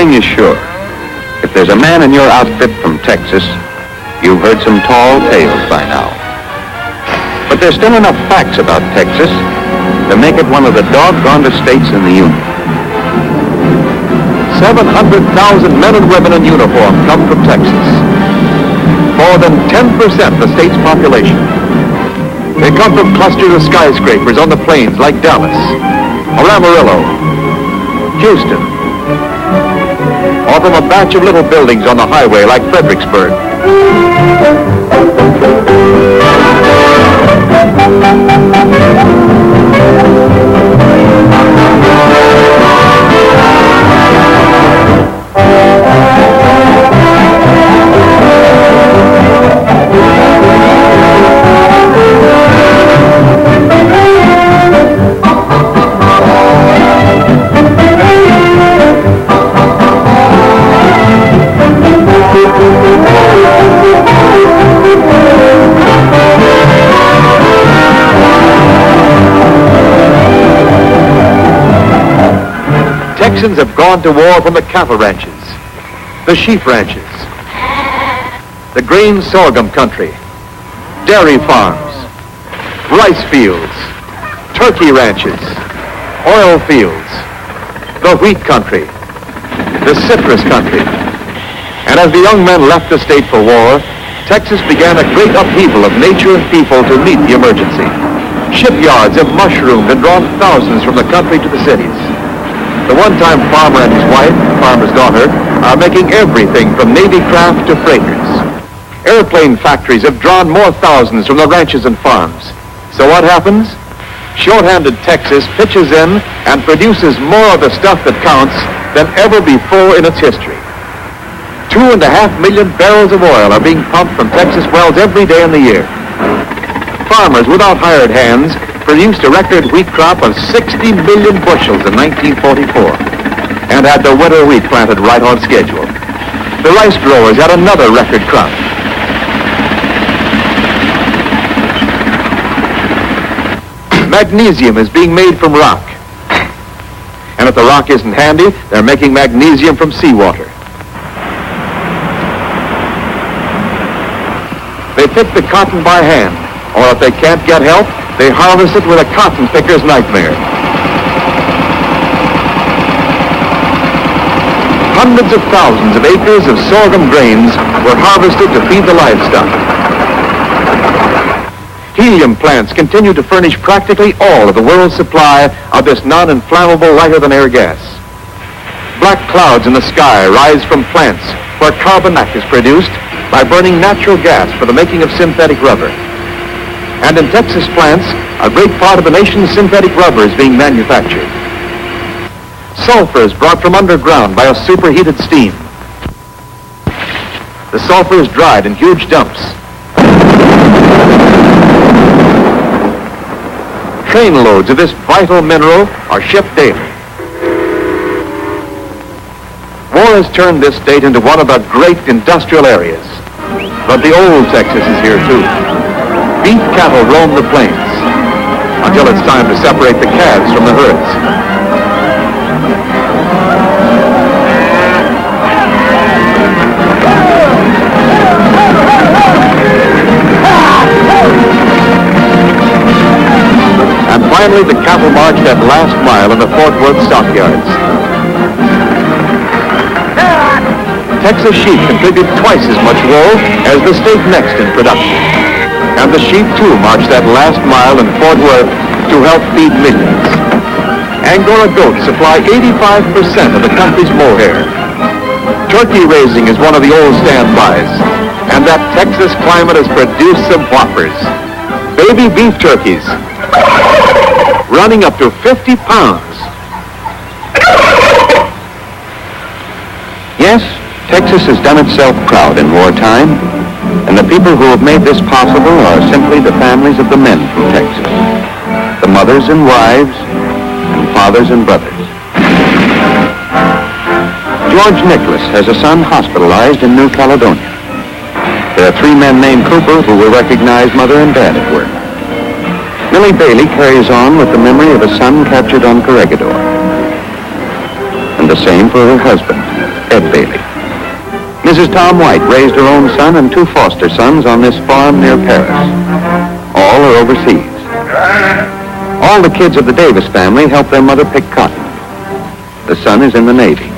thing is sure. If there's a man in your outfit from Texas, you've heard some tall tales by now. But there's still enough facts about Texas to make it one of the doggone states in the Union. 700,000 men and women in uniform come from Texas. More than 10% of the state's population. They come from clusters of skyscrapers on the plains like Dallas, or Amarillo, Houston, or from a batch of little buildings on the highway like Fredericksburg. Texans have gone to war from the cattle ranches, the sheep ranches, the grain sorghum country, dairy farms, rice fields, turkey ranches, oil fields, the wheat country, the citrus country. And as the young men left the state for war, Texas began a great upheaval of nature and people to meet the emergency. Shipyards have mushroomed and drawn thousands from the country to the cities. The one-time farmer and his wife, farmer's daughter, are making everything from Navy craft to freighters. Airplane factories have drawn more thousands from the ranches and farms. So what happens? Short-handed Texas pitches in and produces more of the stuff that counts than ever before in its history. 2.5 million barrels of oil are being pumped from Texas wells every day in the year. Farmers without hired hands produced a record wheat crop of 60 million bushels in 1944 and had the winter wheat planted right on schedule. The rice growers had another record crop. Magnesium is being made from rock. And if the rock isn't handy, they're making magnesium from seawater. They pick the cotton by hand, or if they can't get help, they harvest it with a cotton picker's nightmare. Hundreds of thousands of acres of sorghum grains were harvested to feed the livestock. Helium plants continue to furnish practically all of the world's supply of this non-inflammable lighter-than-air gas. Black clouds in the sky rise from plants where carbon black is produced by burning natural gas for the making of synthetic rubber. And in Texas plants, a great part of the nation's synthetic rubber is being manufactured. Sulfur is brought from underground by a superheated steam. The sulfur is dried in huge dumps. Trainloads of this vital mineral are shipped daily. War has turned this state into one of the great industrial areas. But the old Texas is here too. Beef cattle roam the plains until it's time to separate the calves from the herds. And finally, the cattle march that last mile in the Fort Worth stockyards. Texas sheep contribute twice as much wool as the state next in production. And the sheep, too, march that last mile in Fort Worth to help feed millions. Angora goats supply 85% of the country's mohair. Turkey raising is one of the old standbys. And that Texas climate has produced some whoppers. Baby beef turkeys, running up to 50 pounds. Yes, Texas has done itself proud in wartime. And the people who have made this possible are simply the families of the men from Texas. The mothers and wives, and fathers and brothers. George Nicholas has a son hospitalized in New Caledonia. There are 3 men named Cooper who will recognize mother and dad at work. Millie Bailey carries on with the memory of a son captured on Corregidor. And the same for her husband. Ed Bailey. Mrs. Tom White raised her own son and 2 foster sons on this farm near Paris. All are overseas. All the kids of the Davis family help their mother pick cotton. The son is in the Navy.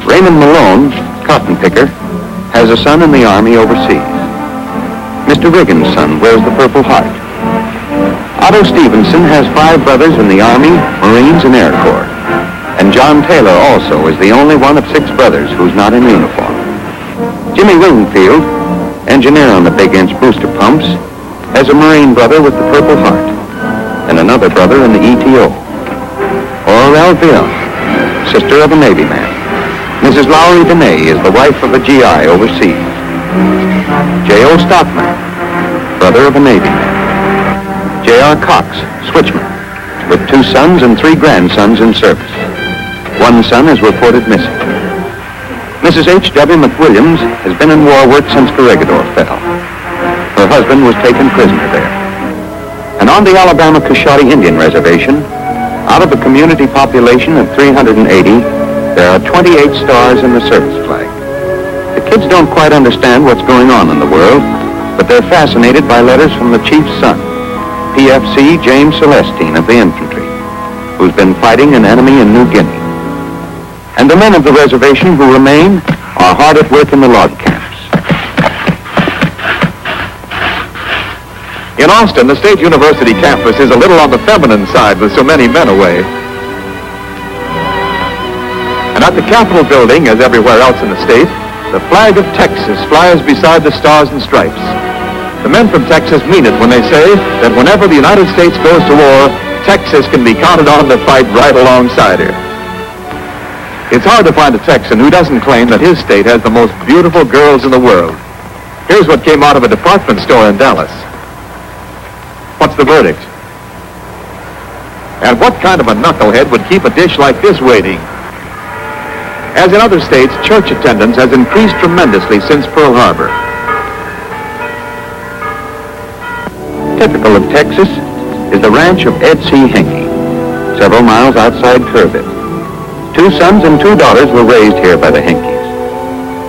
Raymond Malone, cotton picker, has a son in the Army overseas. Mr. Riggins' son wears the Purple Heart. Otto Stevenson has 5 brothers in the Army, Marines, and Air Corps. And John Taylor also is the only one of 6 brothers who's not in uniform. Jimmy Wingfield, engineer on the Big Inch booster pumps, has a Marine brother with the Purple Heart and another brother in the ETO. Aurel Vion, sister of a Navy man. Mrs. Lowry Denay is the wife of a GI overseas. J.O. Stockman, brother of a Navy man. J.R. Cox, switchman, with 2 sons and 3 grandsons in service. 1 son is reported missing. Mrs. H.W. McWilliams has been in war work since Corregidor fell. Her husband was taken prisoner there. And on the Alabama Coshawty Indian Reservation, out of a community population of 380, there are 28 stars in the service flag. The kids don't quite understand what's going on in the world, but they're fascinated by letters from the chief's son, PFC James Celestine of the infantry, who's been fighting an enemy in New Guinea. And the men of the reservation who remain are hard at work in the log camps. In Austin, the State University campus is a little on the feminine side with so many men away. And at the Capitol building, as everywhere else in the state, the flag of Texas flies beside the Stars and Stripes. The men from Texas mean it when they say that whenever the United States goes to war, Texas can be counted on to fight right alongside her. It's hard to find a Texan who doesn't claim that his state has the most beautiful girls in the world. Here's what came out of a department store in Dallas. What's the verdict? And what kind of a knucklehead would keep a dish like this waiting? As in other states, church attendance has increased tremendously since Pearl Harbor. Typical of Texas is the ranch of Ed C. Henke, several miles outside Kerrville. 2 sons and 2 daughters were raised here by the Henkes.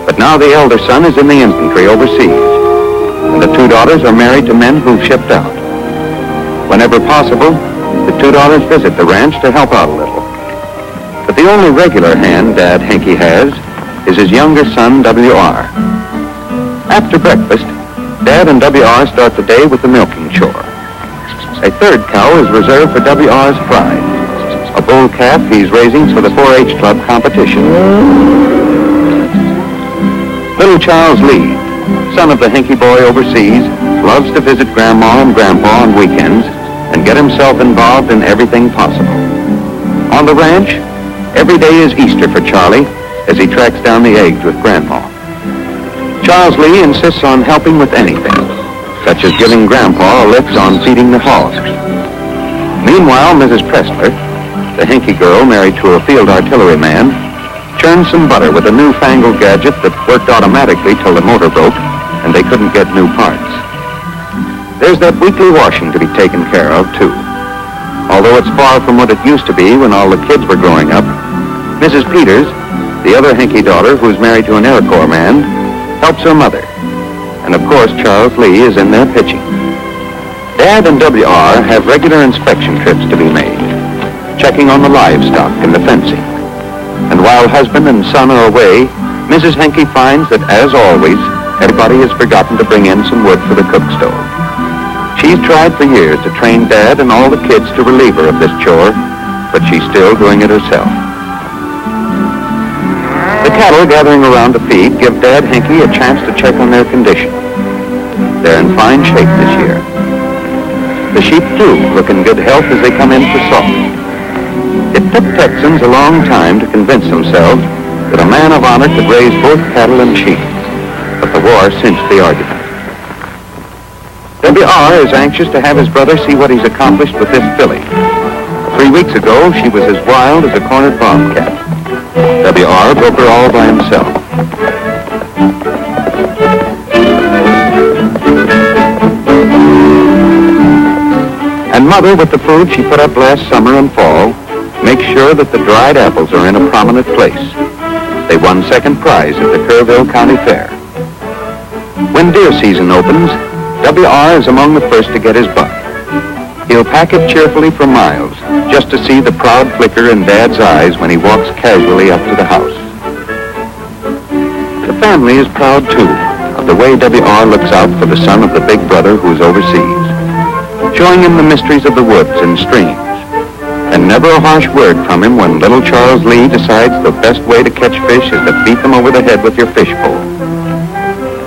But now the elder son is in the infantry overseas, and the 2 daughters are married to men who've shipped out. Whenever possible, the 2 daughters visit the ranch to help out a little. But the only regular hand Dad Henke has is his younger son, W.R. After breakfast, Dad and W.R. start the day with the milking chore. A 3rd cow is reserved for W.R.'s pride, a bull calf he's raising for the 4-H club competition. Little Charles Lee, son of the Henke boy overseas, loves to visit Grandma and Grandpa on weekends and get himself involved in everything possible. On the ranch, every day is Easter for Charlie as he tracks down the eggs with Grandma. Charles Lee insists on helping with anything, such as giving Grandpa a lift on feeding the hogs. Meanwhile, Mrs. Pressler, the Henke girl married to a field artillery man, churned some butter with a newfangled gadget that worked automatically till the motor broke and they couldn't get new parts. There's that weekly washing to be taken care of, too. Although it's far from what it used to be when all the kids were growing up, Mrs. Peters, the other Henke daughter who's married to an Air Corps man, helps her mother. And of course, Charles Lee is in there pitching. Dad and W.R. have regular inspection trips to be made, checking on the livestock and the fencing. And while husband and son are away, Mrs. Henke finds that, as always, everybody has forgotten to bring in some wood for the cook stove. She's tried for years to train Dad and all the kids to relieve her of this chore, but she's still doing it herself. The cattle gathering around to feed give Dad Henke a chance to check on their condition. They're in fine shape this year. The sheep, too, look in good health as they come in for salt. It took Texans a long time to convince themselves that a man of honor could raise both cattle and sheep, but the war cinched the argument. W.R. is anxious to have his brother see what he's accomplished with this filly. 3 weeks ago, she was as wild as a cornered bobcat. W.R. broke her all by himself. And Mother, with the food she put up last summer and fall, makes sure that the dried apples are in a prominent place. They won second prize at the Kerrville County Fair. When deer season opens, W.R. is among the first to get his buck. He'll pack it cheerfully for miles, just to see the proud flicker in Dad's eyes when he walks casually up to the house. The family is proud, too, of the way W.R. looks out for the son of the big brother who's overseas, showing him the mysteries of the woods and streams, and never a harsh word from him when little Charles Lee decides the best way to catch fish is to beat them over the head with your fish pole.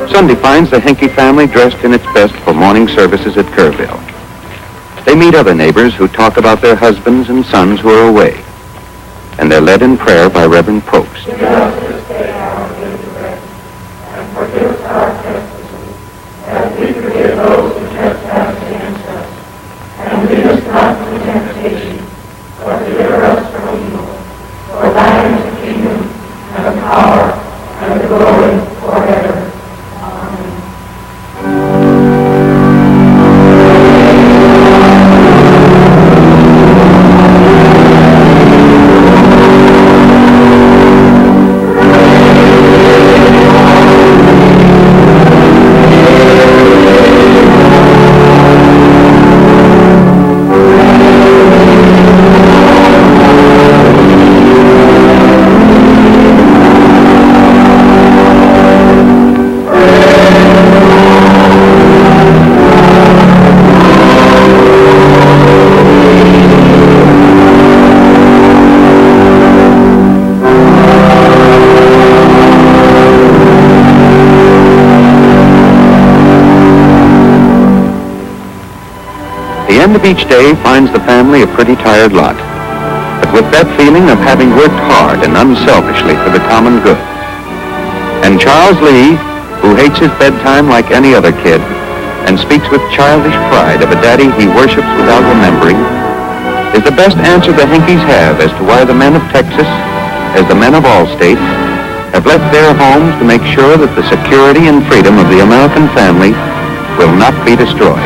Sunday finds the Henke family dressed in its best for morning services at Kerrville. They meet other neighbors who talk about their husbands and sons who are away, and they're led in prayer by Reverend Probst. Give us this day our daily bread, and forgive us our trespasses, as we forgive those who trespass against us. And lead us not into temptation, but deliver us from evil. For thine is the kingdom, and the power, and the glory forever. Amen. The end of each day finds the family a pretty tired lot, but with that feeling of having worked hard and unselfishly for the common good. And Charles Lee, who hates his bedtime like any other kid, and speaks with childish pride of a daddy he worships without remembering, is the best answer the Henkes have as to why the men of Texas, as the men of all states, have left their homes to make sure that the security and freedom of the American family will not be destroyed.